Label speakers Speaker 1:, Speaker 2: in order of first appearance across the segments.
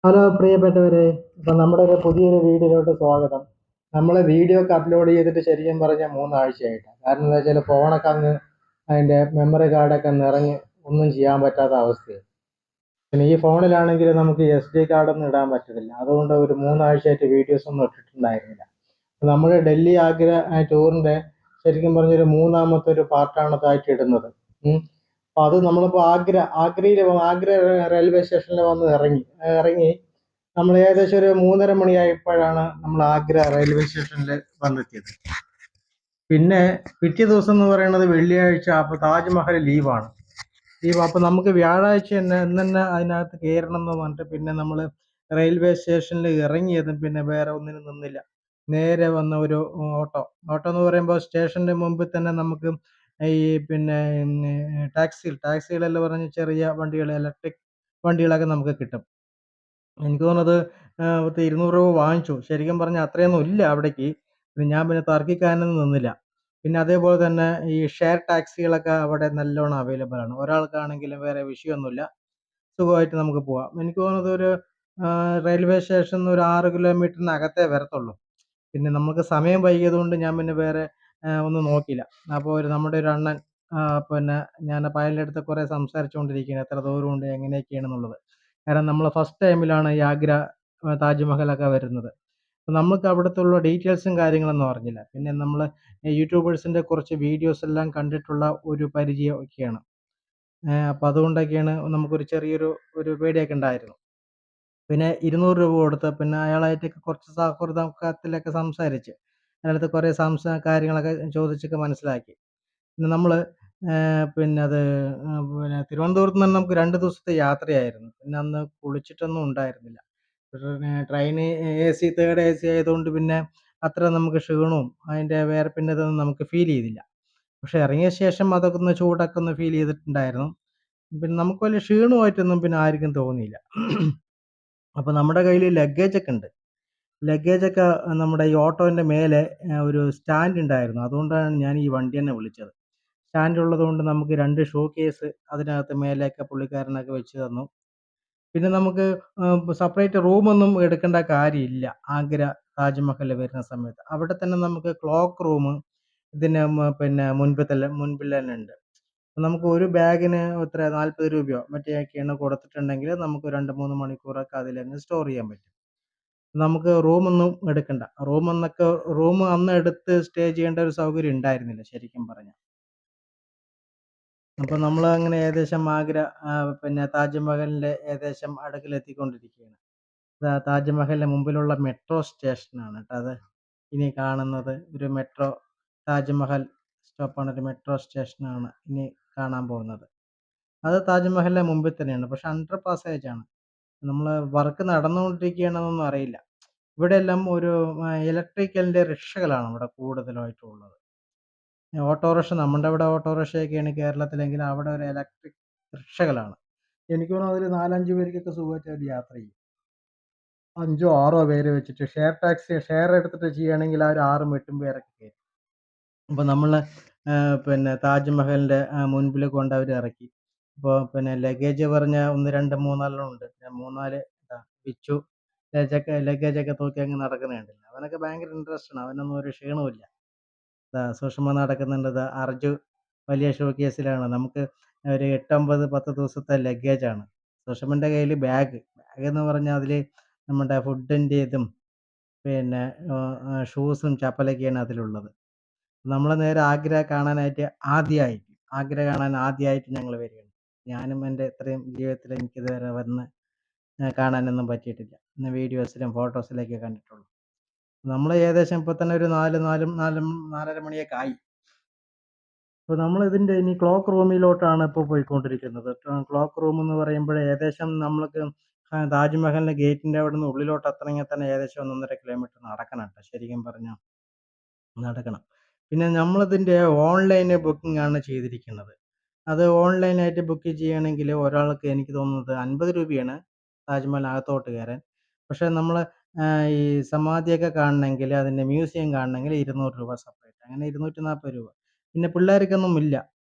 Speaker 1: Hello പ്രിയപ്പെട്ടവരെ, ഇപ്പം നമ്മുടെ ഒരു പുതിയൊരു വീഡിയോയിലോട്ട് സ്വാഗതം. നമ്മൾ വീഡിയോ ഒക്കെ അപ്ലോഡ് ചെയ്തിട്ട് ശരിക്കും പറഞ്ഞാൽ 3 ആഴ്ചയായിട്ടാണ്. കാരണം എന്താ വെച്ചാൽ ഫോണൊക്കെ അങ്ങ് അതിൻ്റെ മെമ്മറി കാർഡൊക്കെ നിറഞ്ഞ് ഒന്നും ചെയ്യാൻ പറ്റാത്ത അവസ്ഥയാണ്. പിന്നെ ഈ ഫോണിലാണെങ്കിൽ നമുക്ക് SD കാർഡൊന്നും ഇടാൻ പറ്റത്തില്ല. അതുകൊണ്ട് ഒരു 3 ആഴ്ചയായിട്ട് വീഡിയോസ് ഒന്നും ഇട്ടിട്ടുണ്ടായിരുന്നില്ല. നമ്മൾ ഡൽഹി ആഗ്ര ടൂറിൻ്റെ ശരിക്കും പറഞ്ഞൊരു മൂന്നാമത്തെ ഒരു പാർട്ടാണ് ഇതായിട്ട് ഇടുന്നത്. അപ്പോൾ അത് നമ്മളിപ്പോൾ ആഗ്ര റെയിൽവേ സ്റ്റേഷനിൽ വന്ന് ഇറങ്ങി നമ്മൾ ഏകദേശം ഒരു 3:30 മണിയായപ്പോഴാണ് നമ്മൾ ആഗ്ര റെയിൽവേ സ്റ്റേഷനിൽ വന്നെത്തിയത്. പിന്നെ പിറ്റേ ദിവസം എന്ന് പറയുന്നത് വെള്ളിയാഴ്ച. അപ്പോൾ താജ്മഹൽ ലീവാണ്. അപ്പോൾ നമുക്ക് വ്യാഴാഴ്ച തന്നെ അതിനകത്ത് കയറണം എന്ന് പറഞ്ഞിട്ട് പിന്നെ നമ്മൾ റെയിൽവേ സ്റ്റേഷനിൽ ഇറങ്ങിയതും പിന്നെ വേറെ ഒന്നിനും നിന്നില്ല. നേരെ വന്ന ഒരു ഓട്ടോ എന്ന് പറയുമ്പോൾ സ്റ്റേഷന്റെ മുമ്പിൽ തന്നെ നമുക്ക് ഈ പിന്നെ ടാക്സികളെല്ലാം പറഞ്ഞ് ചെറിയ വണ്ടികൾ, ഇലക്ട്രിക് വണ്ടികളൊക്കെ നമുക്ക് കിട്ടും. എനിക്ക് തോന്നുന്നത് 200 രൂപ വാങ്ങിച്ചു. ശരിക്കും പറഞ്ഞാൽ അത്രയൊന്നും ഇല്ല അവിടേക്ക്. ഞാൻ പിന്നെ തർക്കിക്കാനൊന്നും നിന്നില്ല. പിന്നെ അതേപോലെ തന്നെ ഈ ഷെയർ ടാക്സികളൊക്കെ അവിടെ നല്ലോണം അവൈലബിൾ ആണ്. ഒരാൾക്കാണെങ്കിലും വേറെ വിഷയമൊന്നുമില്ല. സുഖമായിട്ട് നമുക്ക് പോവാം. എനിക്ക് തോന്നുന്നത് ഒരു റെയിൽവേ സ്റ്റേഷനിൽ ഒരു 6 കിലോമീറ്ററിനകത്തേ വരത്തുള്ളൂ. പിന്നെ നമുക്ക് സമയം വൈകിയതുകൊണ്ട് ഞാൻ പിന്നെ വേറെ ഒന്നും നോക്കിയില്ല. അപ്പോൾ നമ്മുടെ ഒരു അണ്ണൻ പിന്നെ ഞാനപ്പോൾ അയാളുടെ അടുത്ത് കുറേ സംസാരിച്ചുകൊണ്ടിരിക്കുകയാണ്. എത്ര ദൂരമുണ്ട് എങ്ങനെയൊക്കെയാണെന്നുള്ളത്. കാരണം നമ്മൾ ഫസ്റ്റ് ടൈമിലാണ് ഈ ആഗ്ര താജ്മഹലൊക്കെ വരുന്നത്. അപ്പോൾ നമുക്ക് അവിടുത്തുള്ള ഡീറ്റെയിൽസും കാര്യങ്ങളൊന്നും അറിഞ്ഞില്ല. പിന്നെ നമ്മൾ യൂട്യൂബേഴ്സിൻ്റെ കുറച്ച് വീഡിയോസ് എല്ലാം കണ്ടിട്ടുള്ള ഒരു പരിചയം ഒക്കെയാണ്. അപ്പോൾ അതുകൊണ്ടൊക്കെയാണ് നമുക്കൊരു ഒരു പേടിയൊക്കെ ഉണ്ടായിരുന്നു. പിന്നെ 200 രൂപ കൊടുത്ത് പിന്നെ അയാളായിട്ടൊക്കെ കുറച്ച് സൗഹൃദത്തിലൊക്കെ സംസാരിച്ച് അയാളടുത്ത് കുറേ കാര്യങ്ങളൊക്കെ ചോദിച്ചൊക്കെ മനസ്സിലാക്കി. പിന്നെ നമ്മൾ പിന്നെ അത് പിന്നെ തിരുവനന്തപുരത്ത് നിന്ന് നമുക്ക് 2 ദിവസത്തെ യാത്രയായിരുന്നു. പിന്നെ അന്ന് കുളിച്ചിട്ടൊന്നും ഉണ്ടായിരുന്നില്ല. ട്രെയിന് തേർഡ് AC ആയതുകൊണ്ട് പിന്നെ അത്ര നമുക്ക് ക്ഷീണവും അതിൻ്റെ വേർപ്പിൻ്റെ ഇതൊന്നും നമുക്ക് ഫീൽ ചെയ്തില്ല. പക്ഷെ ഇറങ്ങിയ ശേഷം അതൊക്കെ ഒന്ന് ചൂടൊക്കെ ഒന്ന് ഫീൽ ചെയ്തിട്ടുണ്ടായിരുന്നു. പിന്നെ നമുക്ക് വലിയ ക്ഷീണമായിട്ടൊന്നും പിന്നെ ആർക്കും തോന്നിയില്ല. അപ്പോൾ നമ്മുടെ കയ്യിൽ ലഗേജൊക്കെ ഉണ്ട്. ലഗേജൊക്കെ നമ്മുടെ ഈ ഓട്ടോൻ്റെ മേലെ ഒരു സ്റ്റാൻഡ് ഉണ്ടായിരുന്നു. അതുകൊണ്ടാണ് ഞാൻ ഈ വണ്ടി തന്നെ വിളിച്ചത്. സ്റ്റാൻഡ് ഉള്ളതുകൊണ്ട് നമുക്ക് 2 ഷോ കേസ് അതിനകത്ത് മേലെയൊക്കെ പുള്ളിക്കാരനൊക്കെ വെച്ച് തന്നു. പിന്നെ നമുക്ക് സെപ്പറേറ്റ് റൂമൊന്നും എടുക്കേണ്ട കാര്യമില്ല ആഗ്ര താജ്മഹൽ വരുന്ന സമയത്ത്. അവിടെ തന്നെ നമുക്ക് ക്ലോക്ക് റൂം ഇതിന് പിന്നെ മുൻപിൽ തന്നെ ഉണ്ട്. നമുക്ക് ഒരു ബാഗിന് എത്ര 40 രൂപയോ മറ്റൊക്കെയാണ് കൊടുത്തിട്ടുണ്ടെങ്കിൽ നമുക്ക് 2, 3 മണിക്കൂറൊക്കെ അതിലങ്ങ് സ്റ്റോർ ചെയ്യാൻ പറ്റും. നമുക്ക് റൂമൊന്നും എടുക്കണ്ട. റൂം അന്ന് എടുത്ത് സ്റ്റേ ചെയ്യേണ്ട ഒരു സൗകര്യം ഉണ്ടായിരുന്നില്ല ശരിക്കും പറഞ്ഞാൽ. അപ്പോൾ നമ്മൾ അങ്ങനെ ഏകദേശം ആഗ്ര പിന്നെ താജ്മഹലിൻ്റെ ഏകദേശം അടുക്കലെത്തിക്കൊണ്ടിരിക്കുകയാണ്. താജ്മഹലിൻ്റെ മുമ്പിലുള്ള മെട്രോ സ്റ്റേഷനാണ് ട്ടോ അത്. ഇനി കാണുന്നത് ഒരു താജ്മഹൽ സ്റ്റോപ്പാണ്. ഒരു മെട്രോ സ്റ്റേഷനാണ് ഇനി കാണാൻ പോകുന്നത്. അത് താജ്മഹലിൻ്റെ മുമ്പിൽ തന്നെയാണ്. പക്ഷെ അണ്ടർ പാസേജാണ്. നമ്മൾ വർക്ക് നടന്നുകൊണ്ടിരിക്കുകയാണെന്നൊന്നും അറിയില്ല. ഇവിടെയെല്ലാം ഒരു ഇലക്ട്രിക്കലിൻ്റെ റിക്ഷകളാണ് ഇവിടെ കൂടുതലായിട്ടും ഉള്ളത്. ഓട്ടോറിക്ഷ നമ്മുടെ ഇവിടെ ഓട്ടോറിക്ഷയൊക്കെയാണ് കേരളത്തിലെങ്കിൽ അവിടെ ഒരു ഇലക്ട്രിക് റിക്ഷകളാണ്. എനിക്ക് തോന്നുന്നു അതിൽ 4, 5 പേർക്കൊക്കെ സുഖമായിട്ട് അതിൽ യാത്ര ചെയ്യും. 5ഓ 6ഓ പേര് വെച്ചിട്ട് ഷെയർ എടുത്തിട്ട് ചെയ്യുകയാണെങ്കിൽ ആ ഒരു 6ഉം 8ഉം പേരൊക്കെ കയറ്റും. അപ്പോൾ നമ്മൾ പിന്നെ താജ്മഹലിൻ്റെ മുൻപിൽ കൊണ്ട് അവർ ഇറക്കി. അപ്പോൾ പിന്നെ ലഗേജ് പറഞ്ഞ 1, 2, 3, 4 ഉണ്ട്. 3, 4 ബിച്ചു ലഗേജൊക്കെ തൂക്കി അങ്ങ് നടക്കുന്നത് കണ്ടില്ലേ. അവനൊക്കെ ഭയങ്കര ഇൻട്രസ്റ്റാണ്. അവനൊന്നും ഒരു ക്ഷീണവുമില്ല. സുഷമ നടക്കുന്നുണ്ട്. അർജു വലിയ ഷോ കേസിലാണ്. നമുക്ക് ഒരു 8, 9, 10 ദിവസത്തെ ലഗേജാണ്. സുഷമൻ്റെ കയ്യിൽ ബാഗെന്ന് പറഞ്ഞാൽ അതിൽ നമ്മുടെ ഫുഡിൻ്റെ ഇതും പിന്നെ ഷൂസും ചപ്പലൊക്കെയാണ് അതിലുള്ളത്. നമ്മൾ നേരെ ആഗ്ര കാണാൻ ആദ്യമായിട്ട് ഞങ്ങൾ വരികയാണ്. ഞാനും എൻ്റെ ഇത്രയും ജീവിതത്തിൽ എനിക്കിതുവരെ വന്ന് കാണാനൊന്നും പറ്റിയിട്ടില്ല. പിന്നെ വീഡിയോസിലും ഫോട്ടോസിലൊക്കെ കണ്ടിട്ടുള്ളൂ. നമ്മൾ ഏകദേശം ഇപ്പോൾ തന്നെ ഒരു 4:30 മണിയൊക്കെ ആയി. അപ്പോൾ നമ്മൾ ഇതിൻ്റെ ഇനി ക്ലോക്ക് റൂമിലോട്ടാണ് ഇപ്പോൾ പോയിക്കൊണ്ടിരിക്കുന്നത്. ക്ലോക്ക് റൂം എന്ന് പറയുമ്പോൾ ഏകദേശം നമ്മൾക്ക് താജ്മഹലിൻ്റെ ഗേറ്റിൻ്റെ അവിടെ നിന്ന് ഉള്ളിലോട്ട് എത്തണമെങ്കിൽ തന്നെ ഏകദേശം 1 1/2 കിലോമീറ്റർ നടക്കണം ട്ടോ ശരിക്കും പറഞ്ഞാൽ. നടക്കണം. പിന്നെ നമ്മളിതിൻ്റെ ഓൺലൈൻ ബുക്കിംഗ് ആണ് ചെയ്തിരിക്കുന്നത്. അത് ഓൺലൈനായിട്ട് ബുക്ക് ചെയ്യുകയാണെങ്കിൽ ഒരാൾക്ക് എനിക്ക് തോന്നുന്നത് 50 രൂപയാണ് താജ്മഹലിനകത്തോട്ട് കയറാൻ. പക്ഷേ നമ്മൾ ഈ സമാധിയൊക്കെ കാണണമെങ്കിൽ അതിൻ്റെ മ്യൂസിയം കാണണമെങ്കിൽ 200 രൂപ സെപ്പറേറ്റ്. അങ്ങനെ 240 രൂപ. പിന്നെ പിള്ളേർക്കൊന്നും ഇല്ല.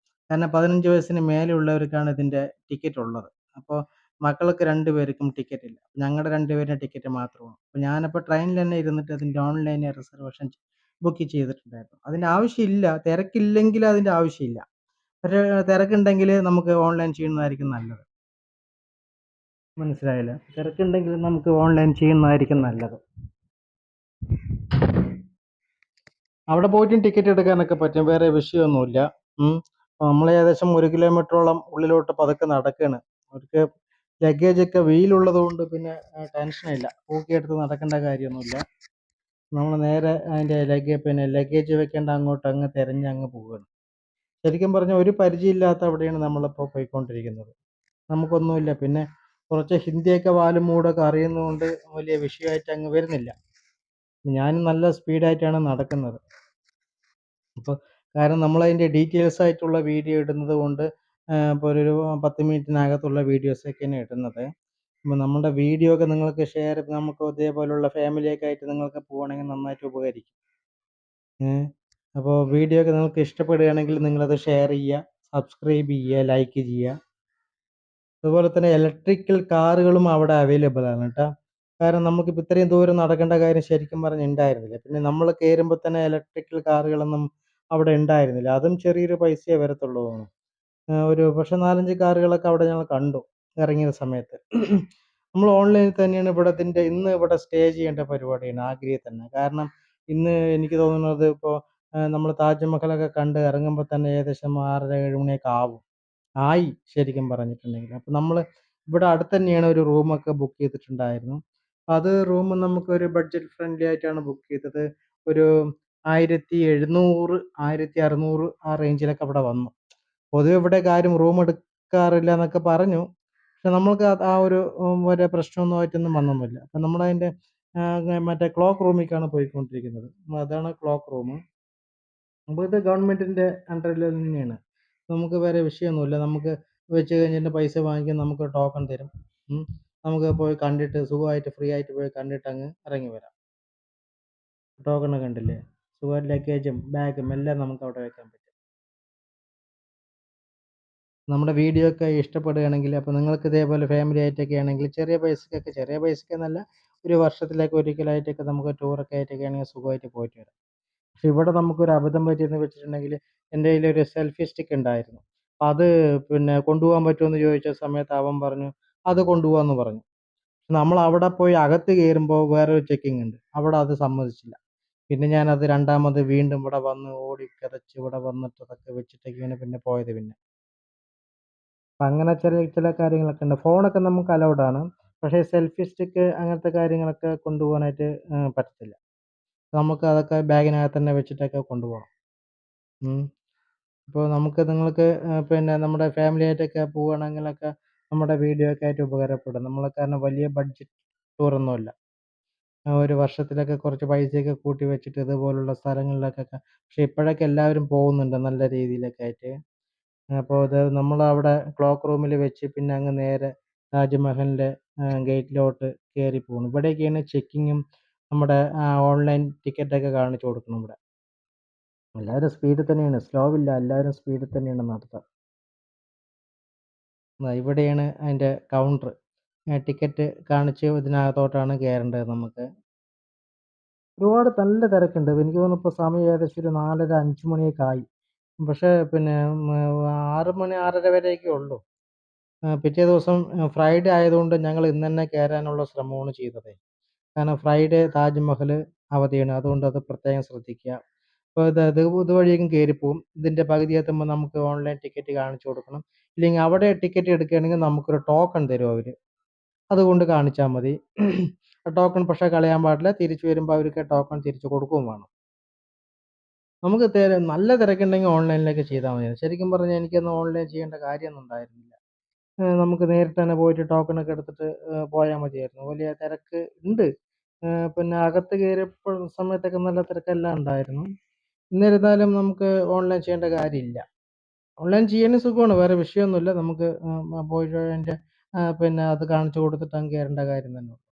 Speaker 1: കാരണം 15 വയസ്സിന് മേലെയുള്ളവർക്കാണ് ഇതിൻ്റെ ടിക്കറ്റ് ഉള്ളത്. അപ്പോൾ മക്കൾക്ക് 2 പേർക്കും ടിക്കറ്റ് ഇല്ല. ഞങ്ങളുടെ 2 പേരുടെ ടിക്കറ്റ് മാത്രമാണ്. അപ്പോൾ ഞാനപ്പോൾ ട്രെയിനിൽ തന്നെ ഇരുന്നിട്ട് അതിൻ്റെ ഓൺലൈൻ റിസർവേഷൻ ബുക്ക് ചെയ്തിട്ടുണ്ടായിരുന്നു. അതിൻ്റെ ആവശ്യമില്ല. തിരക്കില്ലെങ്കിൽ അതിൻ്റെ ആവശ്യമില്ല. പക്ഷേ തിരക്കുണ്ടെങ്കിൽ നമുക്ക് ഓൺലൈൻ ചെയ്യുന്നതായിരിക്കും നല്ലത്. മനസ്സിലായില്ല? തിരക്കുണ്ടെങ്കിൽ നമുക്ക് ഓൺലൈൻ ചെയ്യുന്നതായിരിക്കും നല്ലത്. അവിടെ പോയിട്ടും ടിക്കറ്റ് എടുക്കാനൊക്കെ പറ്റും. വേറെ വിഷയമൊന്നുമില്ല. നമ്മൾ ഏകദേശം 1 കിലോമീറ്ററോളം ഉള്ളിലോട്ട് പതുക്കെ നടക്കുകയാണ്. അവർക്ക് ലഗേജൊക്കെ വെയിലുള്ളത് കൊണ്ട് പിന്നെ ടെൻഷനില്ല. തൂക്കിയെടുത്ത് നടക്കേണ്ട കാര്യമൊന്നുമില്ല. നമ്മൾ നേരെ അതിൻ്റെ ലഗേജ് വെക്കേണ്ട അങ്ങോട്ട് അങ്ങ് തിരഞ്ഞ് അങ്ങ് പോവുകയാണ്. ശരിക്കും പറഞ്ഞാൽ ഒരു പരിചയമില്ലാത്ത അവിടെയാണ് നമ്മളിപ്പോൾ പോയിക്കൊണ്ടിരിക്കുന്നത്. നമുക്കൊന്നുമില്ല. പിന്നെ കുറച്ച് ഹിന്ദിയൊക്കെ വാലും മൂടൊക്കെ അറിയുന്നതുകൊണ്ട് വലിയ വിഷയമായിട്ട് അങ്ങ് വരുന്നില്ല. ഞാനും നല്ല സ്പീഡായിട്ടാണ് നടക്കുന്നത്. അപ്പോൾ കാരണം നമ്മളതിൻ്റെ ഡീറ്റെയിൽസ് ആയിട്ടുള്ള വീഡിയോ ഇടുന്നത് കൊണ്ട് ഇപ്പോൾ ഒരു 10 മിനിറ്റിനകത്തുള്ള വീഡിയോസൊക്കെയാണ് ഇടുന്നത്. അപ്പോൾ നമ്മുടെ വീഡിയോ ഒക്കെ നിങ്ങൾക്ക് നമുക്ക് ഇതേപോലുള്ള ഫാമിലിയൊക്കെ ആയിട്ട് നിങ്ങൾക്ക് പോവുകയാണെങ്കിൽ നന്നായിട്ട് ഉപകരിക്കും. അപ്പോൾ വീഡിയോ ഒക്കെ നിങ്ങൾക്ക് ഇഷ്ടപ്പെടുകയാണെങ്കിൽ നിങ്ങളത് ഷെയർ ചെയ്യുക, സബ്സ്ക്രൈബ് ചെയ്യുക, ലൈക്ക് ചെയ്യുക. അതുപോലെ തന്നെ ഇലക്ട്രിക്കൽ കാറുകളും അവിടെ അവൈലബിൾ ആണ് കേട്ടോ. കാരണം നമുക്കിപ്പോൾ ഇത്രയും ദൂരം നടക്കേണ്ട കാര്യം ശരിക്കും പറഞ്ഞാൽ ഉണ്ടായിരുന്നില്ല. പിന്നെ നമ്മൾ കയറുമ്പോൾ തന്നെ ഇലക്ട്രിക്കൽ കാറുകളൊന്നും അവിടെ ഉണ്ടായിരുന്നില്ല. അതും ചെറിയൊരു പൈസയേ വരത്തുള്ളൂ തോന്നുന്നു. ഒരു പക്ഷേ 4, 5 കാറുകളൊക്കെ അവിടെ ഞങ്ങൾ കണ്ടു ഇറങ്ങിയ സമയത്ത്. നമ്മൾ ഓൺലൈനിൽ തന്നെയാണ് ഇന്ന് ഇവിടെ സ്റ്റേ ചെയ്യേണ്ട പരിപാടിയാണ് ആഗ്രയിൽ തന്നെ. കാരണം ഇന്ന് എനിക്ക് തോന്നുന്നത് ഇപ്പോൾ നമ്മൾ താജ്മഹലൊക്കെ കണ്ട് ഇറങ്ങുമ്പോൾ തന്നെ ഏകദേശം 6:30, 7 മണിയൊക്കെ ആവും. ശരിക്കും പറഞ്ഞിട്ടുണ്ടെങ്കിൽ. അപ്പോൾ നമ്മൾ ഇവിടെ അടുത്ത് തന്നെയാണ് ഒരു റൂമൊക്കെ ബുക്ക് ചെയ്തിട്ടുണ്ടായിരുന്നു. അത് റൂം നമുക്കൊരു ബഡ്ജറ്റ് ഫ്രണ്ട്ലി ആയിട്ടാണ് ബുക്ക് ചെയ്തത്. ഒരു 1700, 1600 ആ റേഞ്ചിലൊക്കെ അവിടെ വന്നു. പൊതുവെ ഇവിടെയൊക്കെ ആരും റൂം എടുക്കാറില്ല എന്നൊക്കെ പറഞ്ഞു. പക്ഷെ നമ്മൾക്ക് ആ ഒരു ഒരു പ്രശ്നമൊന്നും ആയിട്ടൊന്നും വന്നൊന്നുമില്ല. അപ്പം നമ്മളതിൻ്റെ മറ്റേ ക്ലോക്ക് റൂമിലേക്കാണ് പോയിക്കൊണ്ടിരിക്കുന്നത്. അതാണ് ക്ലോക്ക് റൂം. അപ്പോൾ ഇത് ഗവൺമെൻറ്റിൻ്റെ അണ്ടറിൽ തന്നെയാണ്. നമുക്ക് വേറെ വിഷയമൊന്നുമില്ല. നമുക്ക് വെച്ച് കഴിഞ്ഞിട്ട് പൈസ വാങ്ങിക്കും. നമുക്ക് ടോക്കൺ തരും. നമുക്ക് പോയി കണ്ടിട്ട് സുഖമായിട്ട് ഫ്രീ ആയിട്ട് പോയി കണ്ടിട്ട് അങ്ങ് ഇറങ്ങി വരാം. ടോക്കൺ കണ്ടില്ലേ? സുഖമായിട്ട് ലഗേജും ബാഗും എല്ലാം നമുക്ക് അവിടെ വെക്കാൻ പറ്റും. നമ്മുടെ വീഡിയോ ഒക്കെ ഇഷ്ടപ്പെടുകയാണെങ്കിൽ അപ്പോൾ നിങ്ങൾക്ക് ഇതേപോലെ ഫാമിലി ആയിട്ടൊക്കെ ആണെങ്കിൽ ചെറിയ പൈസയ്ക്കെന്നല്ല, ഒരു വർഷത്തിലൊക്കെ ഒരിക്കലായിട്ടൊക്കെ നമുക്ക് ടൂറൊക്കെ ആയിട്ടൊക്കെ ആണെങ്കിൽ സുഖമായിട്ട് പോയിട്ട് വരാം. പക്ഷെ ഇവിടെ നമുക്കൊരു അബദ്ധം പറ്റിയെന്ന് വെച്ചിട്ടുണ്ടെങ്കിൽ എൻ്റെ കയ്യിലൊരു സെൽഫി സ്റ്റിക്ക് ഉണ്ടായിരുന്നു. അപ്പോൾ അത് പിന്നെ കൊണ്ടുപോകാൻ പറ്റുമോ ചോദിച്ച സമയത്ത് അവൻ പറഞ്ഞു അത് കൊണ്ടുപോകാമെന്ന് പറഞ്ഞു. നമ്മൾ അവിടെ പോയി അകത്ത് കയറുമ്പോൾ വേറൊരു ചെക്കിങ് ഉണ്ട്. അവിടെ അത് സമ്മതിച്ചില്ല. പിന്നെ ഞാനത് രണ്ടാമത് വീണ്ടും ഇവിടെ വന്ന് ഓടി കിതച്ച് ഇവിടെ വന്നിട്ട് അതൊക്കെ വെച്ചിട്ടൊക്കെയാണ് പിന്നെ പോയത് പിന്നെ. അപ്പം അങ്ങനെ ചില കാര്യങ്ങളൊക്കെ ഉണ്ട്. ഫോണൊക്കെ നമുക്ക് അലൗഡ് ആണ്. പക്ഷേ സെൽഫി സ്റ്റിക്ക് അങ്ങനത്തെ കാര്യങ്ങളൊക്കെ കൊണ്ടുപോകാനായിട്ട് പറ്റത്തില്ല. നമുക്ക് അതൊക്കെ ബാഗിനകത്ത് തന്നെ വെച്ചിട്ടൊക്കെ കൊണ്ടുപോകണം. ഇപ്പോൾ നിങ്ങൾക്ക് പിന്നെ നമ്മുടെ ഫാമിലി ആയിട്ടൊക്കെ പോവുകയാണെങ്കിലൊക്കെ നമ്മുടെ വീഡിയോ ഒക്കെ ആയിട്ട് ഉപകാരപ്പെടും. കാരണം വലിയ ബഡ്ജറ്റ് ടൂറൊന്നുമല്ല. ഒരു വർഷത്തിലൊക്കെ കുറച്ച് പൈസയൊക്കെ കൂട്ടി വെച്ചിട്ട് ഇതുപോലുള്ള സ്ഥലങ്ങളിലേക്കൊക്കെ പക്ഷേ ഇപ്പോഴൊക്കെ എല്ലാവരും പോകുന്നുണ്ട് നല്ല രീതിയിലൊക്കെ ആയിട്ട്. അപ്പോൾ ഇത് നമ്മളവിടെ ക്ലോക്ക് റൂമിൽ വെച്ച് പിന്നെ അങ്ങ് നേരെ താജ്മഹലിൻ്റെ ഗേറ്റിലോട്ട് കയറി പോകണം. ഇവിടെയൊക്കെയാണ് ചെക്കിങ്ങും നമ്മുടെ ഓൺലൈൻ ടിക്കറ്റൊക്കെ കാണിച്ചു കൊടുക്കണം ഇവിടെ. എല്ലാവരും സ്പീഡിൽ തന്നെയാണ്. സ്ലോ ഇല്ല. എല്ലാവരും സ്പീഡിൽ തന്നെയാണ് നടത്തുക. ഇവിടെയാണ് അതിൻ്റെ കൗണ്ടർ. ടിക്കറ്റ് കാണിച്ച് ഇതിനകത്തോട്ടാണ് കയറേണ്ടത് നമുക്ക്. ഒരുപാട് നല്ല തിരക്കുണ്ട്. എനിക്ക് തോന്നുന്നു ഇപ്പോൾ സമയം ഏകദേശം ഒരു 4:30, 5 മണിയൊക്കെ ആയി. പക്ഷേ പിന്നെ 6 മണി 6:30 വരെയൊക്കെ ഉള്ളൂ. പിറ്റേ ദിവസം ഫ്രൈഡേ ആയതുകൊണ്ട് ഞങ്ങൾ ഇന്ന് തന്നെ കയറാനുള്ള ശ്രമമാണ് ചെയ്തത്. കാരണം ഫ്രൈഡേ താജ്മഹൽ അവധിയാണ്. അതുകൊണ്ട് അത് പ്രത്യേകം ശ്രദ്ധിക്കുക. അപ്പോൾ ഇതുവഴിയെങ്കിലും കയറിപ്പോവും. ഇതിൻ്റെ പകുതി എത്തുമ്പോൾ നമുക്ക് ഓൺലൈൻ ടിക്കറ്റ് കാണിച്ചു കൊടുക്കണം. ഇല്ലെങ്കിൽ അവിടെ ടിക്കറ്റ് എടുക്കുകയാണെങ്കിൽ നമുക്കൊരു ടോക്കൺ തരും അവർ. അതുകൊണ്ട് കാണിച്ചാൽ മതി. ടോക്കൺ പക്ഷേ കളയാൻ പാടില്ല. തിരിച്ചു വരുമ്പോൾ അവർക്ക് ടോക്കൺ തിരിച്ചു കൊടുക്കുകയും വേണം. നമുക്ക് നല്ല തിരക്കുണ്ടെങ്കിൽ ഓൺലൈനിലേക്ക് ചെയ്താൽ മതി. ശരിക്കും പറഞ്ഞാൽ എനിക്കന്ന് ഓൺലൈൻ ചെയ്യേണ്ട കാര്യമൊന്നും ഉണ്ടായിരുന്നില്ല. നമുക്ക് നേരിട്ട് തന്നെ പോയിട്ട് ടോക്കണൊക്കെ എടുത്തിട്ട് പോയാൽ മതിയായിരുന്നു. വലിയ തിരക്ക് ഉണ്ട്. പിന്നെ അകത്ത് കയറിയപ്പോൾ സമയത്തൊക്കെ നല്ല തിരക്കെല്ലാം ഉണ്ടായിരുന്നു. എന്നിരുന്നാലും നമുക്ക് ഓൺലൈൻ ചെയ്യേണ്ട കാര്യമില്ല. ഓൺലൈൻ ചെയ്യാനും സുഖമാണ്. വേറെ വിഷയമൊന്നുമില്ല. നമുക്ക് പോയിട്ട് അതിൻ്റെ പിന്നെ അത് കാണിച്ചു കൊടുത്തിട്ട് അങ്ങ് കയറേണ്ട കാര്യം തന്നെ ഉള്ളൂ.